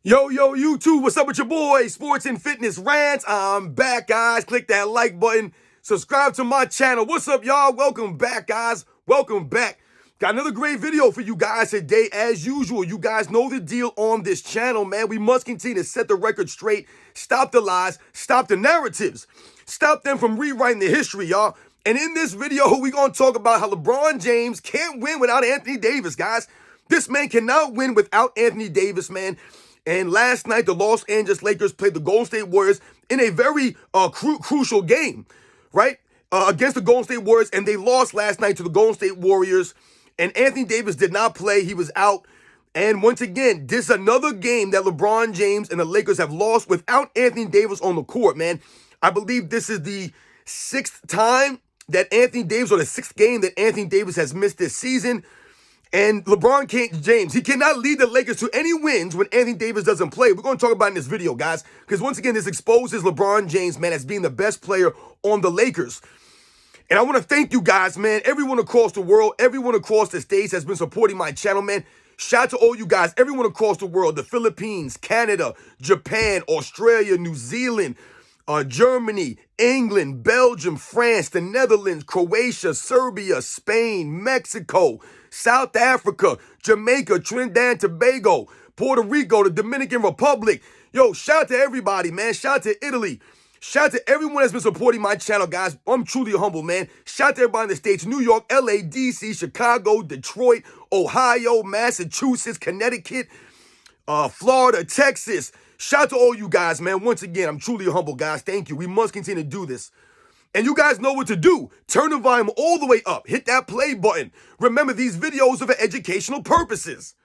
Yo, YouTube, what's up with your boy? Sports and Fitness Rants. I'm back, guys. Click that like button. Subscribe to my channel. What's up, y'all? Welcome back, guys. Welcome back. Got another great video for you guys today. As usual, you guys know the deal on this channel, man. We must continue to set the record straight. Stop the lies. Stop the narratives. Stop them from rewriting the history, y'all. And in this video, we're going to talk about how LeBron James can't win without Anthony Davis, guys. This man cannot win without Anthony Davis, man. And last night, the Los Angeles Lakers played the Golden State Warriors in a very crucial game, right? Against the Golden State Warriors, and they lost last night to the Golden State Warriors. And Anthony Davis did not play. He was out. And once again, this is another game that LeBron James and the Lakers have lost without Anthony Davis on the court, man. I believe this is the sixth time that Anthony Davis, or the sixth game that Anthony Davis has missed this season. And LeBron James, he cannot lead the Lakers to any wins when Anthony Davis doesn't play. We're going to talk about it in this video, guys, because once again, this exposes LeBron James, man, as being the best player on the Lakers. And I want to thank you guys, man. Everyone across the world, everyone across the states has been supporting my channel, man. Shout out to all you guys, everyone across the world, the Philippines, Canada, Japan, Australia, New Zealand, Germany, England, Belgium, France, the Netherlands, Croatia, Serbia, Spain, Mexico, South Africa, Jamaica, Trinidad and Tobago, Puerto Rico, the Dominican Republic. Yo, shout out to everybody, man. Shout out to Italy. Shout out to everyone that's been supporting my channel, guys. I'm truly humble, man. Shout out to everybody in the States, New York, LA, DC, Chicago, Detroit, Ohio, Massachusetts, Connecticut, Florida, Texas. Shout out to all you guys, man. Once again, I'm truly humble, guys. Thank you. We must continue to do this. And you guys know what to do. Turn the volume all the way up. Hit that play button. Remember, these videos are for educational purposes.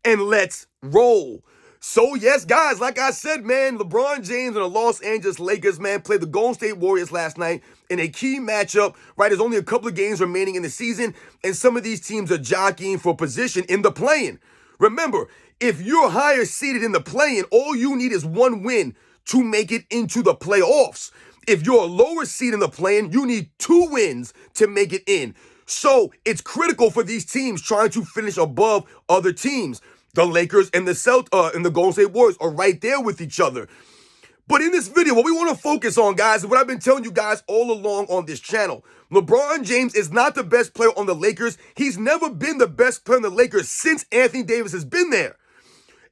And let's roll. So, yes, guys, like I said, man, LeBron James and the Los Angeles Lakers, man, played the Golden State Warriors last night in a key matchup, right? There's only a couple of games remaining in the season, and some of these teams are jockeying for position in the play-in. Remember, if you're higher seeded in the play-in, all you need is one win to make it into the playoffs. If you're a lower seed in the play-in, you need 2 wins to make it in. So it's critical for these teams trying to finish above other teams. The Lakers and the Golden State Warriors are right there with each other. But in this video, what we want to focus on, guys, is what I've been telling you guys all along on this channel. LeBron James is not the best player on the Lakers. He's never been the best player on the Lakers since Anthony Davis has been there.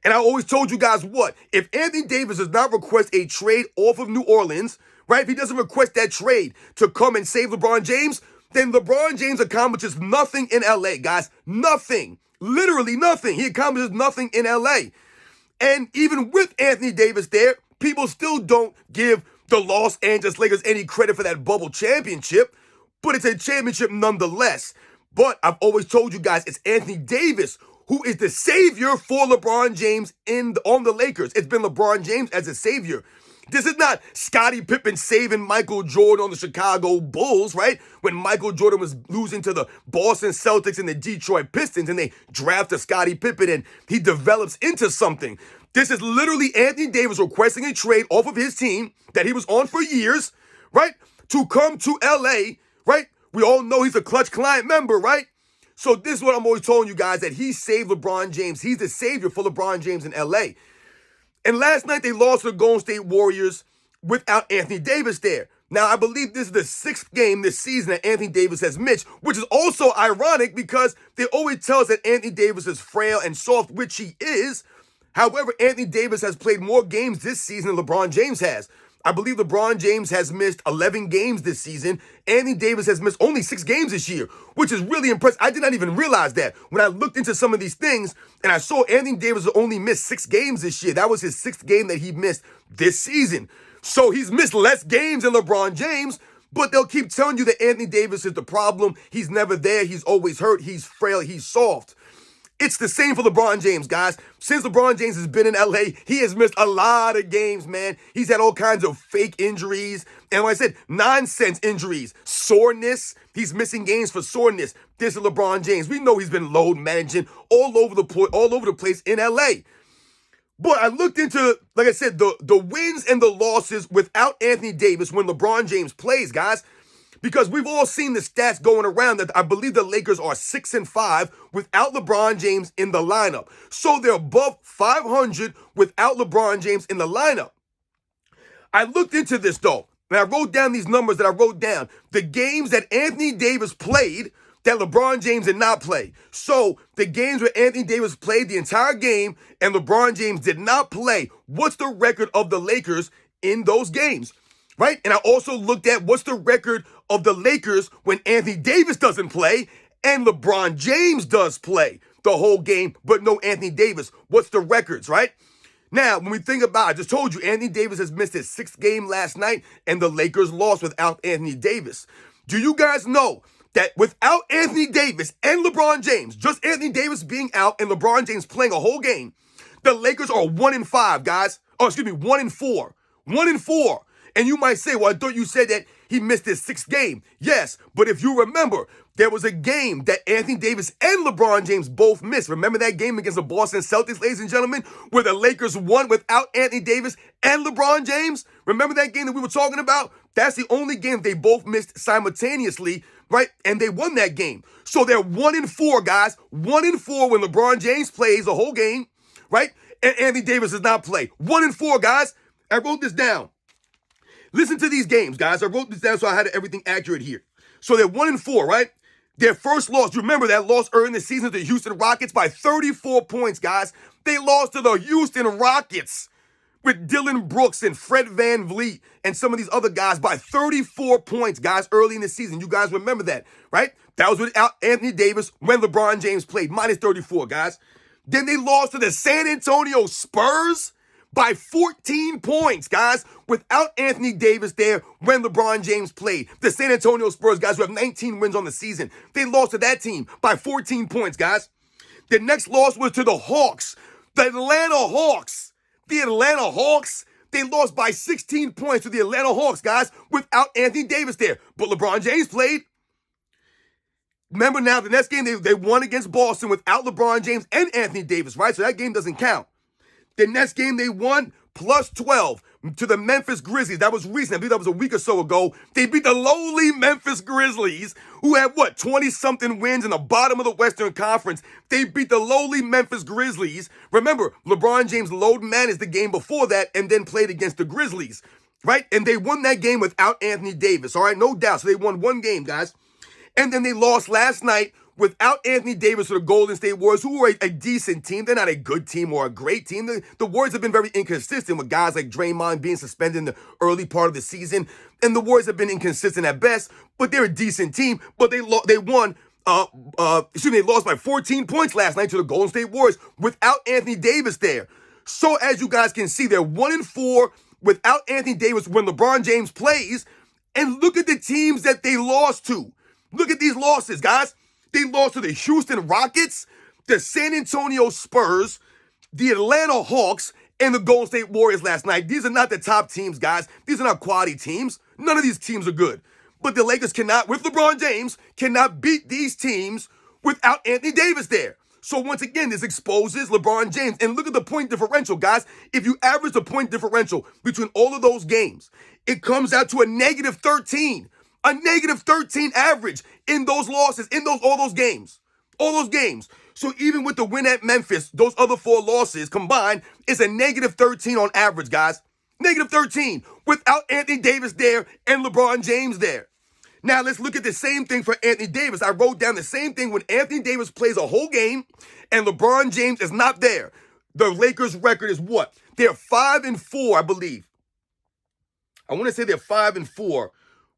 And I always told you guys what? If Anthony Davis does not request a trade off of New Orleans, right? If he doesn't request that trade to come and save LeBron James, then LeBron James accomplishes nothing in LA, guys. Nothing. Literally nothing. He accomplishes nothing in LA. And even with Anthony Davis there, people still don't give the Los Angeles Lakers any credit for that bubble championship, but it's a championship nonetheless. But I've always told you guys, it's Anthony Davis who is the savior for LeBron James on the Lakers. It's been LeBron James as a savior. This is not Scottie Pippen saving Michael Jordan on the Chicago Bulls, right? When Michael Jordan was losing to the Boston Celtics and the Detroit Pistons, and they drafted Scottie Pippen and he develops into something. This is literally Anthony Davis requesting a trade off of his team that he was on for years, right? To come to LA, right? We all know he's a clutch client member, right? So this is what I'm always telling you guys, that he saved LeBron James. He's the savior for LeBron James in LA. And last night they lost to the Golden State Warriors without Anthony Davis there. Now, I believe this is the 6th game this season that Anthony Davis has missed, which is also ironic because they always tell us that Anthony Davis is frail and soft, which he is. However, Anthony Davis has played more games this season than LeBron James has. I believe LeBron James has missed 11 games this season. Anthony Davis has missed only 6 games this year, which is really impressive. I did not even realize that when I looked into some of these things and I saw Anthony Davis only missed 6 games this year. That was his 6th game that he missed this season. So he's missed less games than LeBron James, but they'll keep telling you that Anthony Davis is the problem. He's never there. He's always hurt. He's frail. He's soft. It's the same for LeBron James, guys. Since LeBron James has been in LA, he has missed a lot of games, man. He's had all kinds of fake injuries. And like I said, nonsense injuries, soreness. He's missing games for soreness. This is LeBron James. We know he's been load managing all over the place in LA. But I looked into, like I said, the wins and the losses without Anthony Davis when LeBron James plays, guys. Because we've all seen the stats going around that I believe the Lakers are 6-5 without LeBron James in the lineup. So they're above 500 without LeBron James in the lineup. I looked into this though, and I wrote down these numbers that I wrote down. The games that Anthony Davis played that LeBron James did not play. So the games where Anthony Davis played the entire game and LeBron James did not play, what's the record of the Lakers in those games? Right? And I also looked at what's the record of the Lakers when Anthony Davis doesn't play and LeBron James does play the whole game, but no Anthony Davis. What's the records, right? Now, when we think about it, I just told you, Anthony Davis has missed his 6th game last night, and the Lakers lost without Anthony Davis. Do you guys know that without Anthony Davis and LeBron James, just Anthony Davis being out and LeBron James playing a whole game, the Lakers are 1-5, guys. 1-4. 1-4. And you might say, well, I thought you said that he missed his 6th game. Yes, but if you remember, there was a game that Anthony Davis and LeBron James both missed. Remember that game against the Boston Celtics, ladies and gentlemen, where the Lakers won without Anthony Davis and LeBron James? Remember that game that we were talking about? That's the only game they both missed simultaneously, right? And they won that game. So they're 1-4, guys. 1-4 when LeBron James plays the whole game, right? And Anthony Davis does not play. 1-4, guys. I wrote this down. Listen to these games, guys. I wrote this down so I had everything accurate here. So they're 1-4, right? Their first loss, you remember that loss early in the season to the Houston Rockets by 34 points, guys. They lost to the Houston Rockets with Dylan Brooks and Fred VanVleet and some of these other guys by 34 points, guys, early in the season. You guys remember that, right? That was without Anthony Davis when LeBron James played, minus 34, guys. Then they lost to the San Antonio Spurs by 14 points, guys, without Anthony Davis there when LeBron James played. The San Antonio Spurs, guys, who have 19 wins on the season, they lost to that team by 14 points, guys. The next loss was to the Hawks, the Atlanta Hawks. The Atlanta Hawks, they lost by 16 points to the Atlanta Hawks, guys, without Anthony Davis there. But LeBron James played. Remember now, the next game, they won against Boston without LeBron James and Anthony Davis, right? So that game doesn't count. The next game they won plus 12 to the Memphis Grizzlies. That was recent. I believe that was a week or so ago. They beat the lowly Memphis Grizzlies, who had, 20-something wins in the bottom of the Western Conference. They beat the lowly Memphis Grizzlies. Remember, LeBron James load managed the game before that and then played against the Grizzlies, right? And they won that game without Anthony Davis, all right? No doubt. So they won one game, guys. And then they lost last night without Anthony Davis to the Golden State Warriors, who were a decent team. They're not a good team or a great team. The Warriors have been very inconsistent with guys like Draymond being suspended in the early part of the season. And the Warriors have been inconsistent at best, but they're a decent team. But they won, they lost by 14 points last night to the Golden State Warriors without Anthony Davis there. So as you guys can see, they're 1-4 without Anthony Davis when LeBron James plays. And look at the teams that they lost to. Look at these losses, guys. They lost to the Houston Rockets, the San Antonio Spurs, the Atlanta Hawks, and the Golden State Warriors last night. These are not the top teams, guys. These are not quality teams. None of these teams are good. But the Lakers cannot, with LeBron James, cannot beat these teams without Anthony Davis there. So once again, this exposes LeBron James. And look at the point differential, guys. If you average the point differential between all of those games, it comes out to a negative 13. A negative 13 average in those losses, in all those games. All those games. So even with the win at Memphis, those other 4 losses combined, it's a negative 13 on average, guys. Negative 13 without Anthony Davis there and LeBron James there. Now let's look at the same thing for Anthony Davis. I wrote down the same thing when Anthony Davis plays a whole game and LeBron James is not there. The Lakers' record is what? They're 5-4, I believe. I want to say they're 5-4.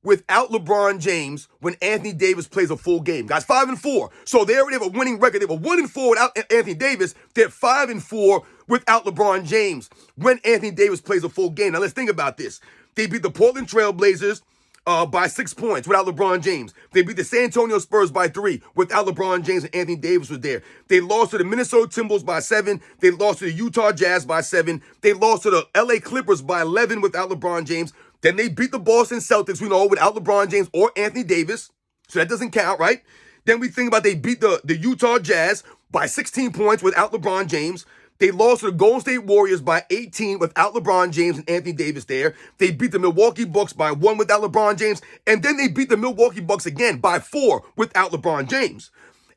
Without LeBron James when Anthony Davis plays a full game. Guys, 5-4. So they already have a winning record. They were 1-4 without Anthony Davis. They're 5-4 without LeBron James when Anthony Davis plays a full game. Now let's think about this. They beat the Portland Trail Blazers by 6 points without LeBron James. They beat the San Antonio Spurs by 3 without LeBron James and Anthony Davis was there. They lost to the Minnesota Timberwolves by 7. They lost to the Utah Jazz by 7. They lost to the LA Clippers by 11 without LeBron James. Then they beat the Boston Celtics, we know, without LeBron James or Anthony Davis. So that doesn't count, right? Then we think about they beat the Utah Jazz by 16 points without LeBron James. They lost to the Golden State Warriors by 18 without LeBron James and Anthony Davis there. They beat the Milwaukee Bucks by 1 without LeBron James. And then they beat the Milwaukee Bucks again by 4 without LeBron James.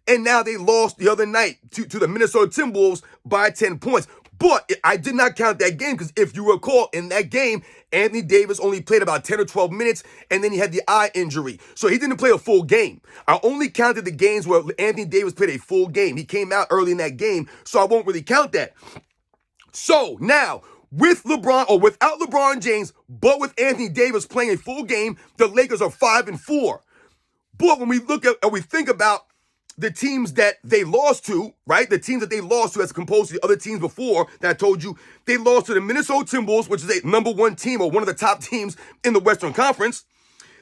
And now they lost the other night to the Minnesota Timberwolves by 10 points. But I did not count that game because if you recall, in that game, Anthony Davis only played about 10 or 12 minutes, and then he had the eye injury. So he didn't play a full game. I only counted the games where Anthony Davis played a full game. He came out early in that game, so I won't really count that. So now, with LeBron, or without LeBron James, but with Anthony Davis playing a full game, the Lakers are 5-4. But when we look at and we think about the teams that they lost to, right? The teams that they lost to as composed to the other teams before that I told you, they lost to the Minnesota Timberwolves, which is a #1 team or one of the top teams in the Western Conference.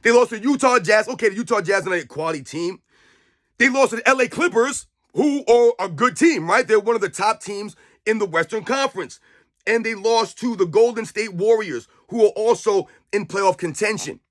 They lost to Utah Jazz. Okay, the Utah Jazz are a quality team. They lost to the LA Clippers, who are a good team, right? They're one of the top teams in the Western Conference. And they lost to the Golden State Warriors, who are also in playoff contention.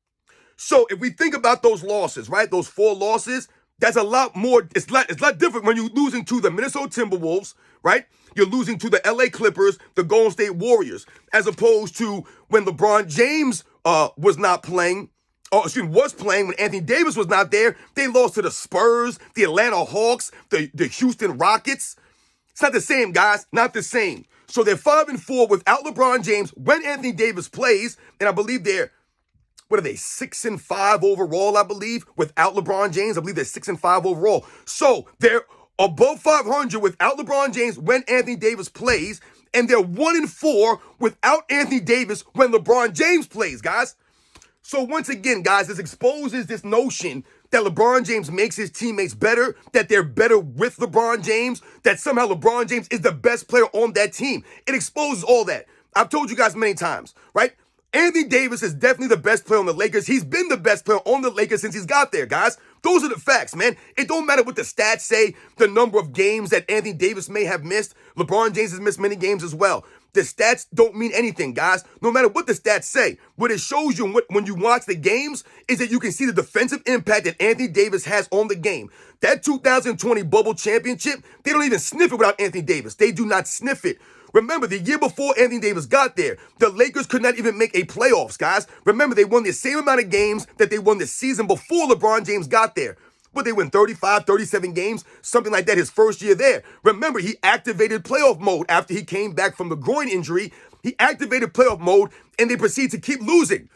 So if we think about those losses, right? Those 4 losses, that's a lot more. It's a lot different when you're losing to the Minnesota Timberwolves, right? You're losing to the LA Clippers, the Golden State Warriors, as opposed to when LeBron James was not playing, or excuse me, was playing when Anthony Davis was not there. They lost to the Spurs, the Atlanta Hawks, the Houston Rockets. It's not the same, guys. Not the same. So they're 5-4 without LeBron James when Anthony Davis plays, and I believe they're, what are they, 6-5 overall, I believe, without LeBron James. I believe they're 6-5 overall. So they're above 500 without LeBron James when Anthony Davis plays, and they're 1-4 without Anthony Davis when LeBron James plays, guys. So once again, guys, this exposes this notion that LeBron James makes his teammates better, that they're better with LeBron James, that somehow LeBron James is the best player on that team. It exposes all that. I've told you guys many times, right? Anthony Davis is definitely the best player on the Lakers. He's been the best player on the Lakers since he's got there, guys. Those are the facts, man. It don't matter what the stats say, the number of games that Anthony Davis may have missed. LeBron James has missed many games as well. The stats don't mean anything, guys. No matter what the stats say, what it shows you when you watch the games is that you can see the defensive impact that Anthony Davis has on the game. That 2020 bubble championship, they don't even sniff it without Anthony Davis. They do not sniff it. Remember, the year before Anthony Davis got there, the Lakers could not even make a playoffs, guys. Remember, they won the same amount of games that they won the season before LeBron James got there. But they win 35, 37 games, something like that his first year there. Remember, he activated playoff mode after he came back from the groin injury. He activated playoff mode, and they proceed to keep losing.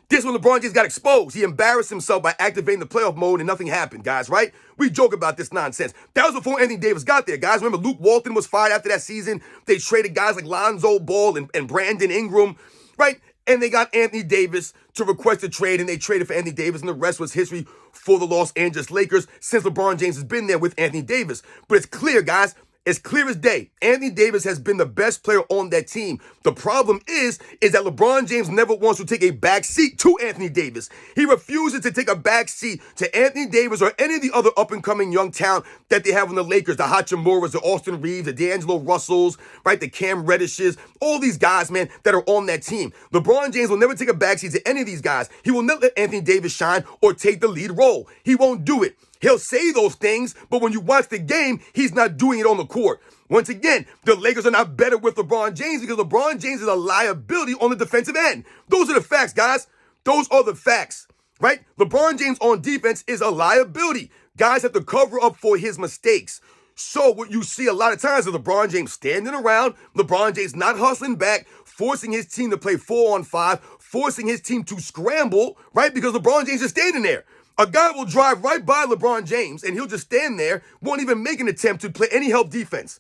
This when LeBron James got exposed. He embarrassed himself by activating the playoff mode and nothing happened, guys, right? We joke about this nonsense. That was before Anthony Davis got there, guys. Remember, Luke Walton was fired after that season. They traded guys like Lonzo Ball and Brandon Ingram, right? And they got Anthony Davis to request a trade, and they traded for Anthony Davis, and the rest was history for the Los Angeles Lakers since LeBron James has been there with Anthony Davis. But it's clear, guys, it's clear as day. Anthony Davis has been the best player on that team. The problem is that LeBron James never wants to take a back seat to Anthony Davis. He refuses to take a back seat to Anthony Davis or any of the other up-and-coming young talent that they have on the Lakers, the Hachimuras, the Austin Reeves, the D'Angelo Russells, right, the Cam Reddishes, all these guys, man, that are on that team. LeBron James will never take a back seat to any of these guys. He will not let Anthony Davis shine or take the lead role. He won't do it. He'll say those things, but when you watch the game, he's not doing it on the court. Once again, the Lakers are not better with LeBron James because LeBron James is a liability on the defensive end. Those are the facts, guys. Those are the facts, right? LeBron James on defense is a liability. Guys have to cover up for his mistakes. So what you see a lot of times is LeBron James standing around, LeBron James not hustling back, forcing his team to play 4-on-5, forcing his team to scramble, right? Because LeBron James is standing there. A guy will drive right by LeBron James, and he'll just stand there, won't even make an attempt to play any help defense.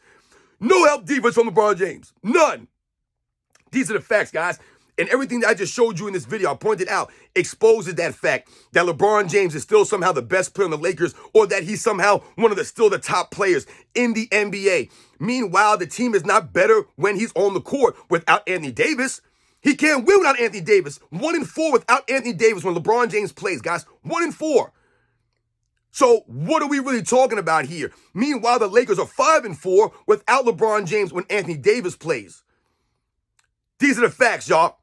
No help defense from LeBron James. None. These are the facts, guys. And everything that I just showed you in this video, I pointed out, exposes that fact that LeBron James is still somehow the best player on the Lakers, or that he's somehow one of still the top players in the NBA. Meanwhile, the team is not better when he's on the court without Anthony Davis. He can't win without Anthony Davis. 1-4 without Anthony Davis when LeBron James plays, guys. 1-4. So what are we really talking about here? Meanwhile, the Lakers are 5-4 without LeBron James when Anthony Davis plays. These are the facts, y'all.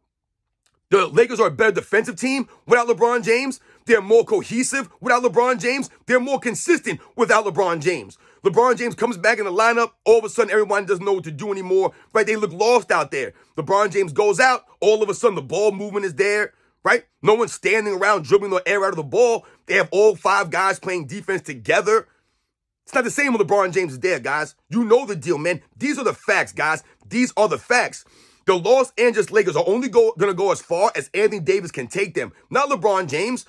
The Lakers are a better defensive team without LeBron James. They're more cohesive without LeBron James. They're more consistent without LeBron James. LeBron James comes back in the lineup. All of a sudden, everyone doesn't know what to do anymore, right? They look lost out there. LeBron James goes out. All of a sudden, the ball movement is there, right? No one's standing around dribbling the air out of the ball. They have all 5 guys playing defense together. It's not the same when LeBron James is there, guys. You know the deal, man. These are the facts, guys. These are the facts. The Los Angeles Lakers are only going to go as far as Anthony Davis can take them, not LeBron James,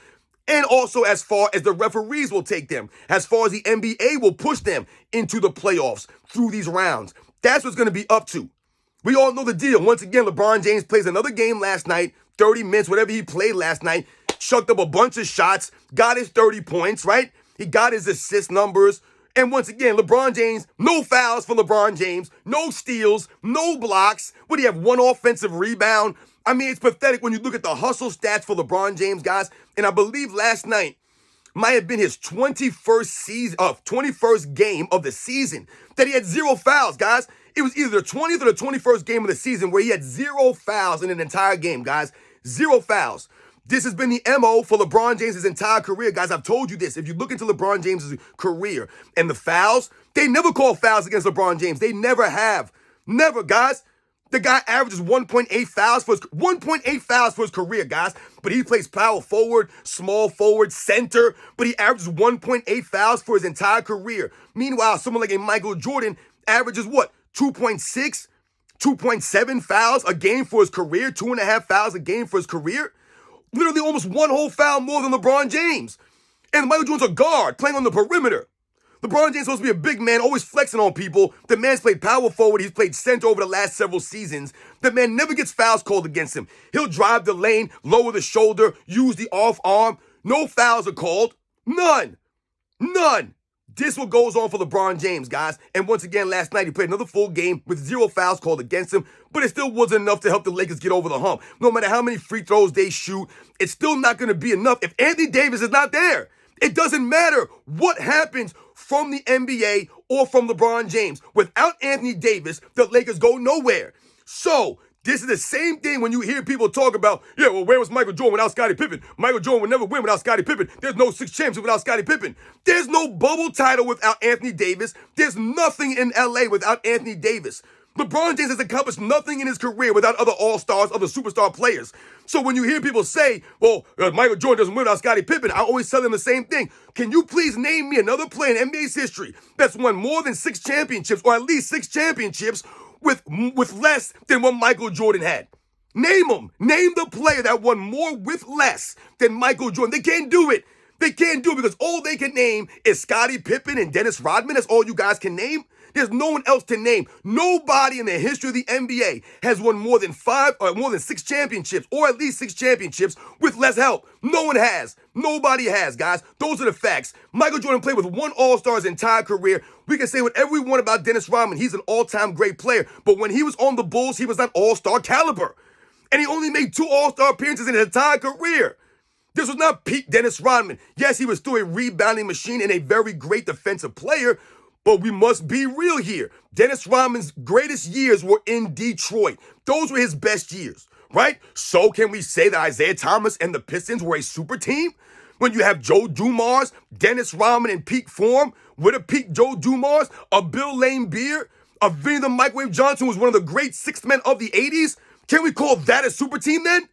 and also as far as the referees will take them, as far as the NBA will push them into the playoffs through these rounds. That's what's going to be up to. We all know the deal. Once again, LeBron James plays another game last night, 30 minutes, whatever he played last night, chucked up a bunch of shots, got his 30 points, right? He got his assist numbers. And once again, LeBron James, no fouls for LeBron James, no steals, no blocks. What do you have, 1 offensive rebound? I mean, it's pathetic when you look at the hustle stats for LeBron James, guys. And I believe last night might have been his 21st game of the season that he had 0 fouls, guys. It was either the 20th or the 21st game of the season where he had 0 fouls in an entire game, guys. 0 fouls. This has been the MO for LeBron James' entire career, guys. I've told you this. If you look into LeBron James' career and the fouls, they never call fouls against LeBron James. They never have. Never, guys. The guy averages 1.8 fouls for his career, guys. But he plays power forward, small forward, center. But he averages 1.8 fouls for his entire career. Meanwhile, someone like a Michael Jordan averages what? 2.6, 2.7 fouls a game for his career, 2.5 fouls a game for his career. Literally almost 1 whole foul more than LeBron James. And Michael Jordan's a guard playing on the perimeter. LeBron James is supposed to be a big man, always flexing on people. The man's played power forward. He's played center over the last several seasons. The man never gets fouls called against him. He'll drive the lane, lower the shoulder, use the off arm. No fouls are called. None. None. This what goes on for LeBron James, guys. And once again, last night he played another full game with 0 fouls called against him, but it still wasn't enough to help the Lakers get over the hump. No matter how many free throws they shoot, it's still not going to be enough if Anthony Davis is not there. It doesn't matter what happens from the NBA or from LeBron James. Without Anthony Davis, the Lakers go nowhere. So, this is the same thing when you hear people talk about, yeah, well, where was Michael Jordan without Scottie Pippen? Michael Jordan would never win without Scottie Pippen. There's no 6 championships without Scottie Pippen. There's no bubble title without Anthony Davis. There's nothing in LA without Anthony Davis. LeBron James has accomplished nothing in his career without other all-stars, other superstar players. So when you hear people say, well, Michael Jordan doesn't win without Scottie Pippen, I always tell them the same thing. Can you please name me another player in NBA's history that's won more than 6 championships, or at least 6 championships, with less than what Michael Jordan had? Name them. Name the player that won more with less than Michael Jordan. They can't do it. They can't do it because all they can name is Scottie Pippen and Dennis Rodman. That's all you guys can name. There's no one else to name. Nobody in the history of the NBA has won more than 6 championships, or at least 6 championships with less help. No one has. Nobody has, guys. Those are the facts. Michael Jordan played with 1 All-Star his entire career. We can say whatever we want about Dennis Rodman. He's an all-time great player. But when he was on the Bulls, he was not All-Star caliber. And he only made 2 All-Star appearances in his entire career. This was not peak Dennis Rodman. Yes, he was still a rebounding machine and a very great defensive player, but we must be real here. Dennis Rodman's greatest years were in Detroit. Those were his best years, right? So can we say that Isaiah Thomas and the Pistons were a super team? When you have Joe Dumars, Dennis Rodman in peak form, with a peak Joe Dumars, a Bill Laimbeer, a Vinny the Microwave Johnson, who was one of the great 6th men of the 80s. Can we call that a super team then?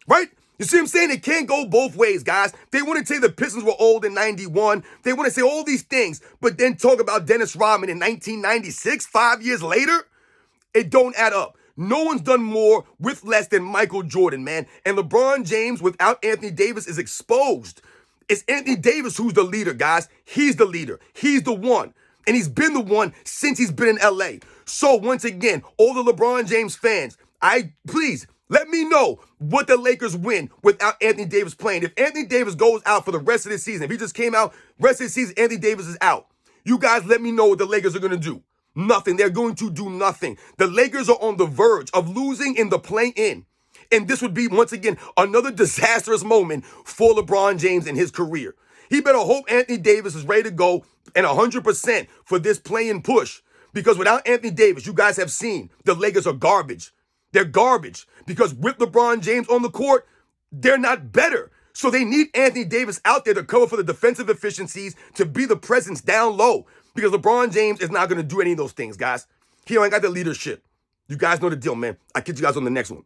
Right? You see what I'm saying? It can't go both ways, guys. They want to say the Pistons were old in 91. They want to say all these things, but then talk about Dennis Rodman in 1996, 5 years later. It don't add up. No one's done more with less than Michael Jordan, man. And LeBron James without Anthony Davis is exposed. It's Anthony Davis who's the leader, guys. He's the leader. He's the one. And he's been the one since he's been in LA. So once again, all the LeBron James fans, please, let me know what the Lakers win without Anthony Davis playing. If Anthony Davis goes out for the rest of the season, if he just came out, rest of the season, Anthony Davis is out. You guys let me know what the Lakers are going to do. Nothing. They're going to do nothing. The Lakers are on the verge of losing in the play-in. And this would be, once again, another disastrous moment for LeBron James in his career. He better hope Anthony Davis is ready to go and 100% for this play-in push. Because without Anthony Davis, you guys have seen the Lakers are garbage. They're garbage because with LeBron James on the court, they're not better. So they need Anthony Davis out there to cover for the defensive efficiencies, to be the presence down low. Because LeBron James is not going to do any of those things, guys. He ain't got the leadership. You guys know the deal, man. I'll catch you guys on the next one.